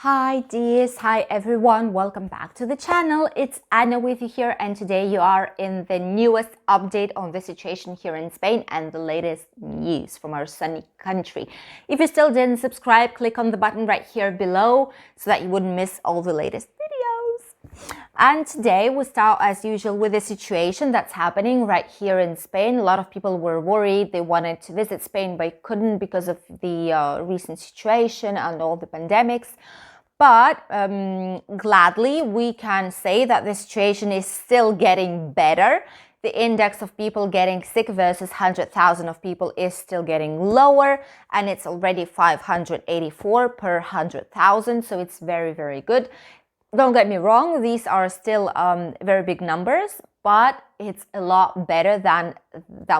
Hi dears, hi everyone, welcome back to the channel. It's Anna with you here, and today you are in the newest update on the situation here in Spain and the latest news from our sunny country. If you still didn't subscribe, click on the button right here below so that you wouldn't miss all the latest videos. And today we start as usual with the situation that's happening right here in Spain. A lot of people were worried. They wanted to visit Spain but couldn't because of the recent situation and all the pandemics. But gladly, we can say that the situation is still getting better. The index of people getting sick versus 100,000 of people is still getting lower, and it's already 584 per 100,000, so it's very, very good. Don't get me wrong, these are still very big numbers, but it's a lot better than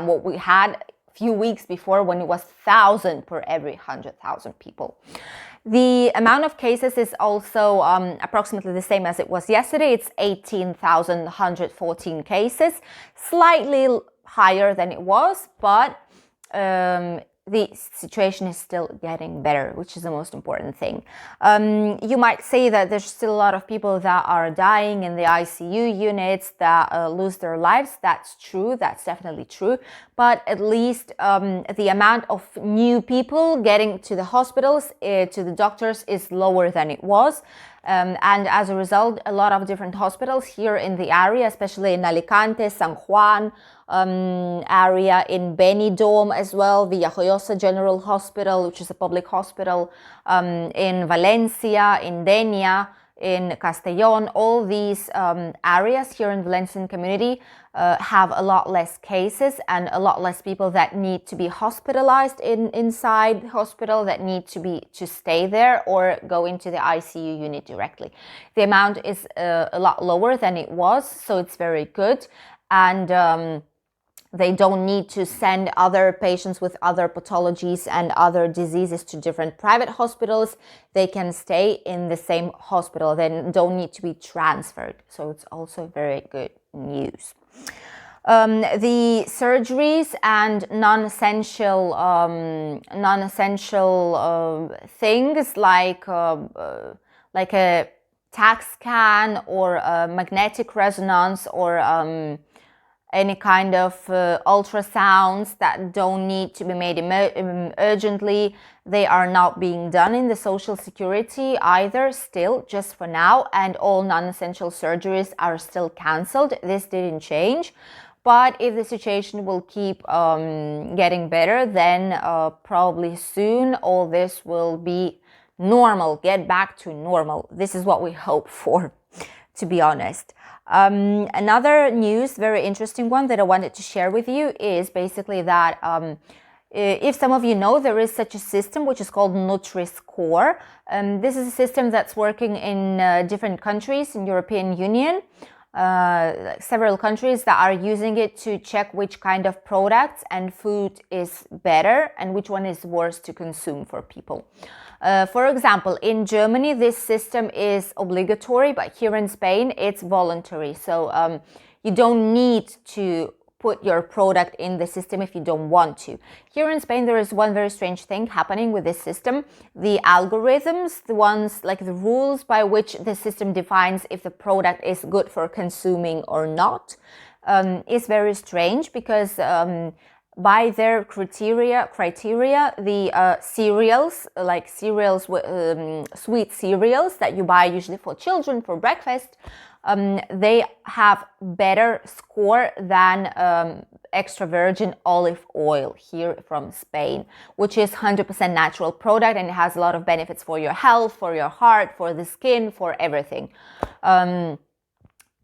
what we had a few weeks before when it was 1,000 per every 100,000 people. The amount of cases is also approximately the same as it was yesterday. It's 18,114 cases, slightly higher than it was, but the situation is still getting better, which is the most important thing. You might say that there's still a lot of people that are dying in the ICU units, that lose their lives. That's true. That's definitely true. But at least the amount of new people getting to the hospitals, to the doctors, is lower than it was. And as a result, a lot of different hospitals here in the area, especially in Alicante, San Juan area, in Benidorm as well, Villajoyosa General Hospital, which is a public hospital, in Valencia, in Denia, in Castellón, all these areas here in the Valencian community have a lot less cases and a lot less people that need to be hospitalized inside the hospital, that need to stay there or go into the ICU unit directly. The amount is a lot lower than it was, so it's very good. And they don't need to send other patients with other pathologies and other diseases to different private hospitals. They can stay in the same hospital. They don't need to be transferred. So it's also very good news. The surgeries and non-essential things like a CT scan or a magnetic resonance or any kind of ultrasounds that don't need to be made urgently. They are not being done in the Social Security either, still, just for now, and all non-essential surgeries are still cancelled. This didn't change. But if the situation will keep getting better, then probably soon all this will be normal, get back to normal. This is what we hope for, to be honest. Another news, very interesting one that I wanted to share with you is basically that if some of you know, there is such a system which is called Nutriscore. This is a system that's working in different countries in European Union. Several countries that are using it to check which kind of products and food is better and which one is worse to consume for people. For example, in Germany, this system is obligatory, but here in Spain, it's voluntary. So you don't need to put your product in the system if you don't want to. Here in Spain, there is one very strange thing happening with this system. The algorithms, the ones like the rules by which the system defines if the product is good for consuming or not, is very strange because by their criteria, the cereals, like cereals, sweet cereals that you buy usually for children for breakfast, they have better score than extra virgin olive oil here from Spain, which is 100% natural product, and it has a lot of benefits for your health, for your heart, for the skin, for everything.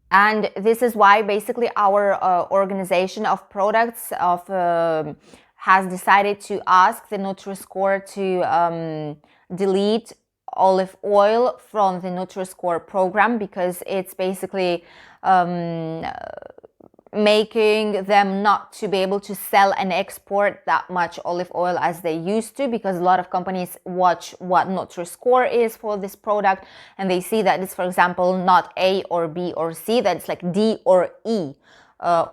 And this is why basically our organization of products has decided to ask the Nutriscore to delete olive oil from the Nutriscore program, because it's basically making them not to be able to sell and export that much olive oil as they used to, because a lot of companies watch what Nutri-Score is for this product and they see that it's, for example, not A or B or C, that it's like D or E,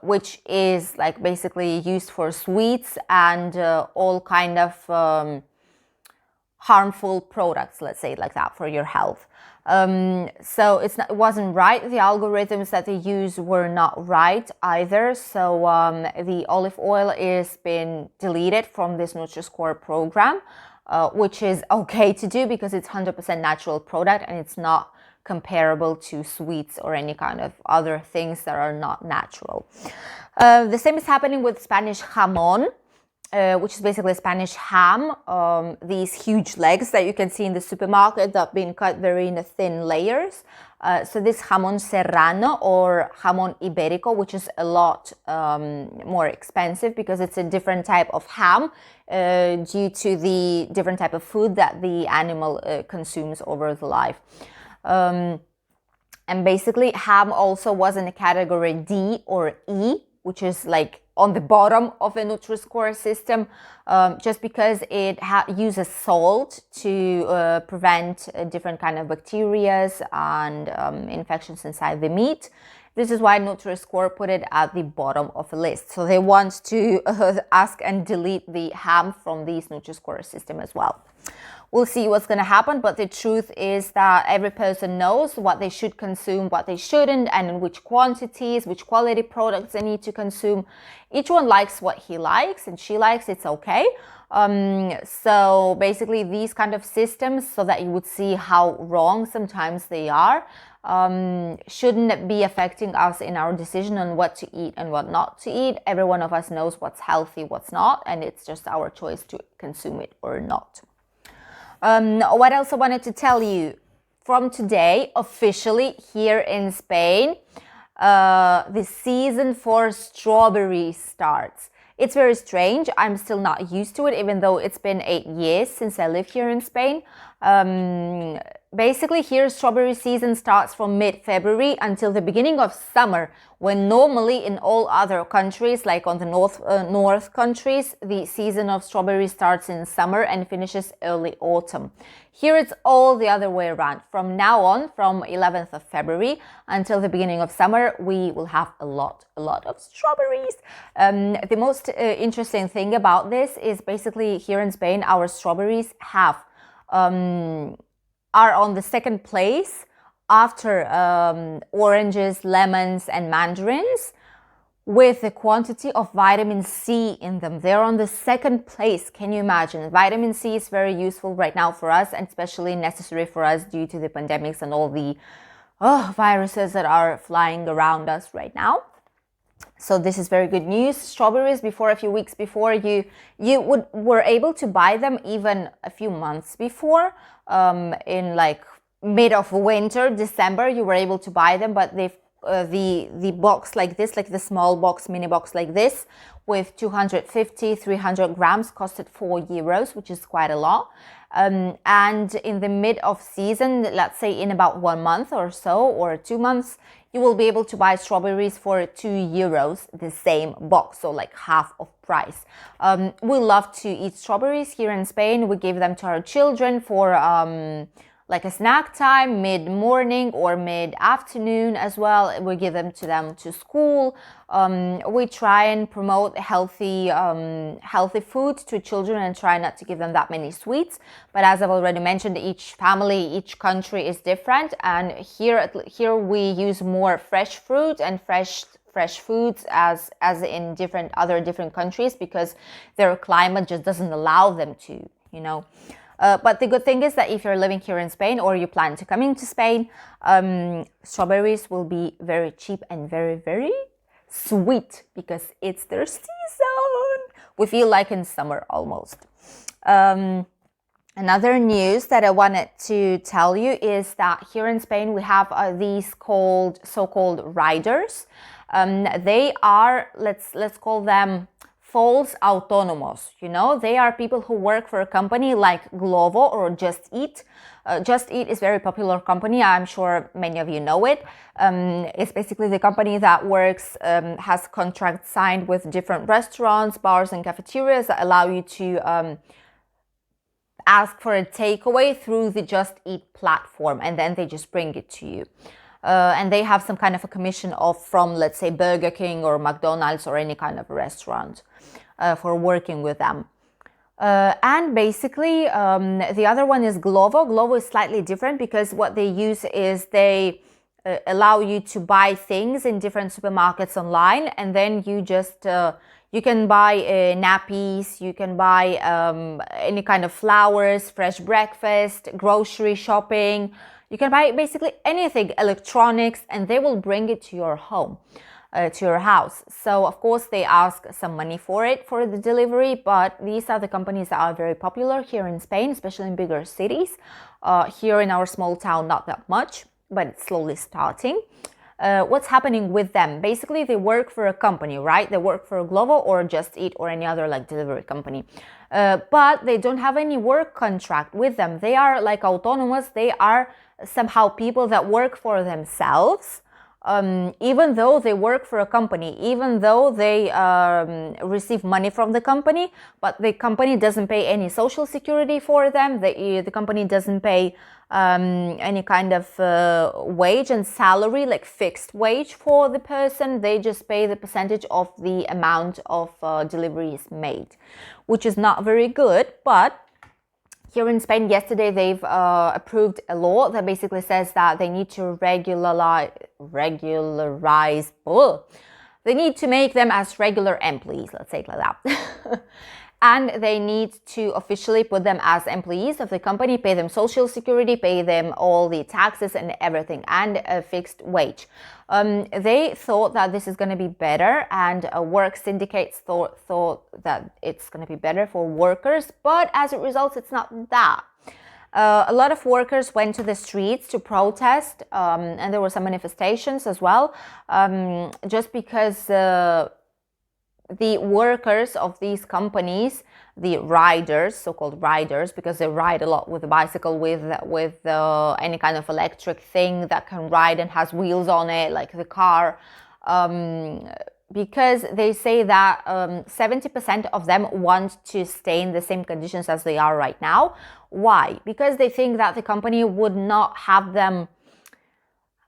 which is like basically used for sweets and all kind of harmful products, let's say it like that, for your health. So it wasn't right. The algorithms that they use were not right either. So the olive oil is been deleted from this Nutriscore program, which is okay to do because it's 100% natural product and it's not comparable to sweets or any kind of other things that are not natural. The same is happening with Spanish jamon, which is basically Spanish ham, these huge legs that you can see in the supermarket that have been cut very in thin layers. So this jamon serrano or jamon ibérico, which is a lot more expensive because it's a different type of ham due to the different type of food that the animal consumes over the life. And basically ham also was in a category D or E, which is like on the bottom of the Nutri-Score system, just because it uses salt to prevent different kind of bacteria and infections inside the meat. This is why Nutri-Score put it at the bottom of the list. So they want to ask and delete the ham from this Nutri-Score system as well. We'll see what's going to happen, but the truth is that every person knows what they should consume, what they shouldn't, and in which quantities, which quality products they need to consume. Each one likes what he likes and she likes, it's okay. So basically these kind of systems, so that you would see how wrong sometimes they are, shouldn't be affecting us in our decision on what to eat and what not to eat. Every one of us knows what's healthy, what's not, and it's just our choice to consume it or not. What else I wanted to tell you? From today, officially here in Spain, the season for strawberries starts. It's very strange. I'm still not used to it, even though it's been 8 years since I live here in Spain. Basically, here strawberry season starts from mid-February until the beginning of summer, when normally in all other countries, like on the north countries, the season of strawberry starts in summer and finishes early autumn. Here it's all the other way around. From now on, from 11th of February until the beginning of summer, we will have a lot of strawberries. The most interesting thing about this is basically here in Spain, our strawberries are on the second place after oranges, lemons, and mandarins, with the quantity of vitamin C in them. They're on the second place. Can you imagine? Vitamin C is very useful right now for us, and especially necessary for us due to the pandemics and all the viruses that are flying around us right now. So this is very good news. Strawberries, before, a few weeks before, you were able to buy them even a few months before, in like mid of winter, December, you were able to buy them, but the box like this, like the small box, mini box like this, with 250, 300 grams costed €4, which is quite a lot. And in the mid of season, let's say in about 1 month or so, or 2 months, you will be able to buy strawberries for €2, the same box, so like half of price. We love to eat strawberries here in Spain. We give them to our children for like a snack time, mid-morning or mid-afternoon as well. We give them to school. We try and promote healthy food to children and try not to give them that many sweets. But as I've already mentioned, each family, each country is different. And here we use more fresh fruit and fresh foods as in other different countries, because their climate just doesn't allow them to, you know. But the good thing is that if you're living here in Spain or you plan to come into Spain, strawberries will be very cheap and very, very sweet because it's their season. We feel like in summer almost. Another news that I wanted to tell you is that here in Spain we have these so-called riders. They are, let's call them false autónomos. You know, they are people who work for a company like Glovo or Just Eat. Just Eat is a very popular company. I'm sure many of you know it. It's basically the company that works, has contracts signed with different restaurants, bars, and cafeterias that allow you to ask for a takeaway through the Just Eat platform, and then they just bring it to you. And they have some kind of a commission from, let's say, Burger King or McDonald's or any kind of restaurant for working with them. And basically, the other one is Glovo. Glovo is slightly different because what they use is they allow you to buy things in different supermarkets online, and then you just you can buy nappies, you can buy any kind of flowers, fresh breakfast, grocery shopping. You can buy basically anything, electronics, and they will bring it to your home. To your house. So of course they ask some money for it, for the delivery, but these are the companies that are very popular here in Spain, especially in bigger cities. Here in our small town, not that much, but it's slowly starting. What's happening with them? Basically, they work for a company, right? They work for a Glovo or Just Eat or any other like delivery company. But they don't have any work contract with them. They are like autonomous. They are somehow people that work for themselves. Even though they work for a company, even though they receive money from the company, but the company doesn't pay any social security for them. The company doesn't pay any kind of wage and salary, like fixed wage for the person. They just pay the percentage of the amount of deliveries made, which is not very good, but here in Spain, yesterday, they've approved a law that basically says that they need to regularize, they need to make them as regular employees, let's say it like that. And they need to officially put them as employees of the company, pay them social security, pay them all the taxes and everything, and a fixed wage. They thought that this is going to be better, and work syndicates thought that it's going to be better for workers, but as a result, it's not that. A lot of workers went to the streets to protest, and there were some manifestations as well, just because the workers of these companies, the riders, so-called riders, because they ride a lot with a bicycle, with any kind of electric thing that can ride and has wheels on it, like the car, because they say that 70% of them want to stay in the same conditions as they are right now. Why? Because they think that the company would not have them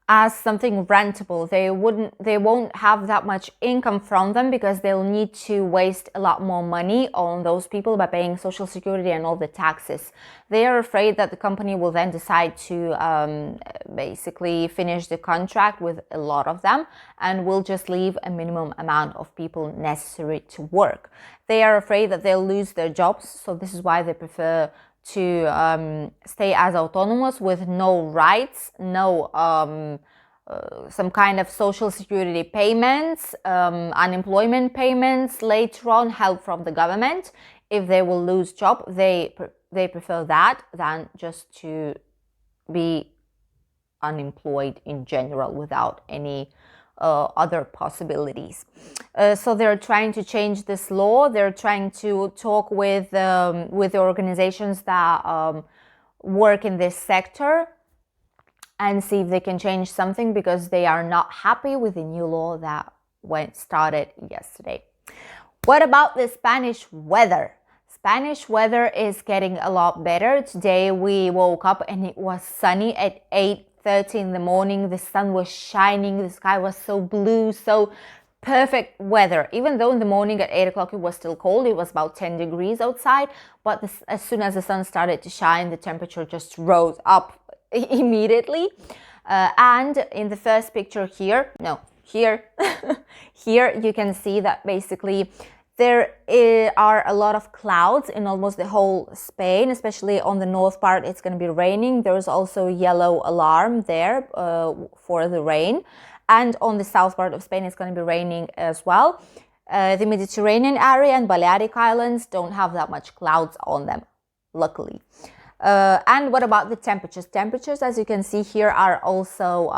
as something rentable. They won't have that much income from them because they'll need to waste a lot more money on those people by paying social security and all the taxes. They are afraid that the company will then decide to basically finish the contract with a lot of them and will just leave a minimum amount of people necessary to work. They are afraid that they'll lose their jobs, so this is why they prefer to stay as autonomous with no rights, no some kind of social security payments, unemployment payments, later on help from the government. If they will lose job, they prefer that than just to be unemployed in general without any other possibilities. So they're trying to change this law. They're trying to talk with the organizations that work in this sector and see if they can change something, because they are not happy with the new law that started yesterday. What about the Spanish weather? Spanish weather is getting a lot better. Today we woke up and it was sunny at 8:30 in the morning. The sun was shining, the sky was so blue, so perfect weather. Even though in the morning at 8 o'clock it was still cold, it was about 10 degrees outside, but as soon as the sun started to shine, the temperature just rose up immediately. And in the first picture here, here you can see that basically there are a lot of clouds in almost the whole Spain, especially on the north part. It's going to be raining. There's also yellow alarm there for the rain. And on the south part of Spain, it's going to be raining as well. The Mediterranean area and Balearic Islands don't have that much clouds on them, luckily. And what about the temperatures? Temperatures, as you can see here, are also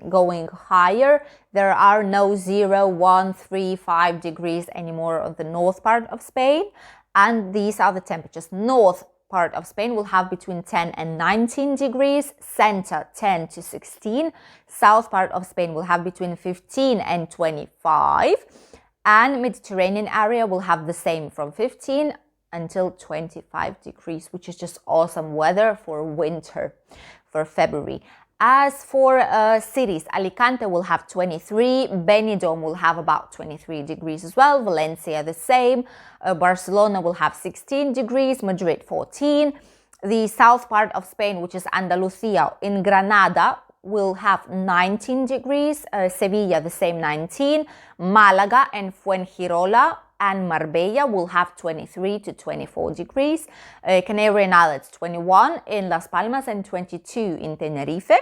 going higher. There are no 0, 1, 3, 5 degrees anymore on the north part of Spain. And these are the temperatures. North part of Spain will have between 10 and 19 degrees. Center, 10 to 16. South part of Spain will have between 15 and 25. And Mediterranean area will have the same, from 15 until 25 degrees, which is just awesome weather for winter. for February. As for cities, Alicante will have 23, Benidorm will have about 23 degrees as well, Valencia the same, Barcelona will have 16 degrees, Madrid 14. The south part of Spain, which is Andalusia, in Granada will have 19 degrees, Sevilla the same 19, Malaga and Fuengirola and Marbella will have 23 to 24 degrees, Canarian Islands 21 in Las Palmas and 22 in Tenerife,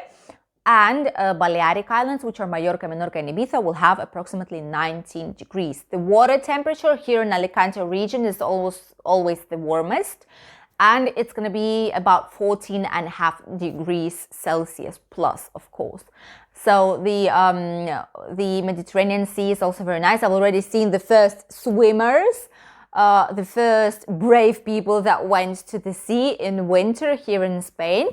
and Balearic Islands, which are Mallorca, Menorca and Ibiza, will have approximately 19 degrees. The water temperature here in Alicante region is always the warmest, and it's going to be about 14.5 degrees Celsius plus, of course. So the Mediterranean Sea is also very nice. I've already seen the first swimmers, the first brave people that went to the sea in winter here in Spain.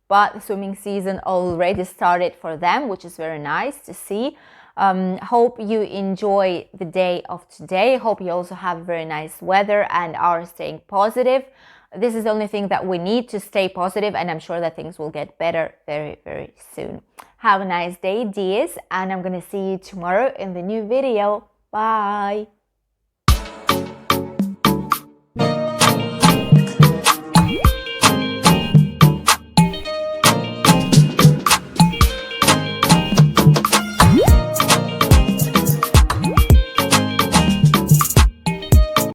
But the swimming season already started for them, which is very nice to see. Hope you enjoy the day of today. Hope you also have very nice weather and are staying positive. This is the only thing that we need to stay positive, and I'm sure that things will get better very, very soon. Have a nice day, dears, and I'm gonna see you tomorrow in the new video. Bye!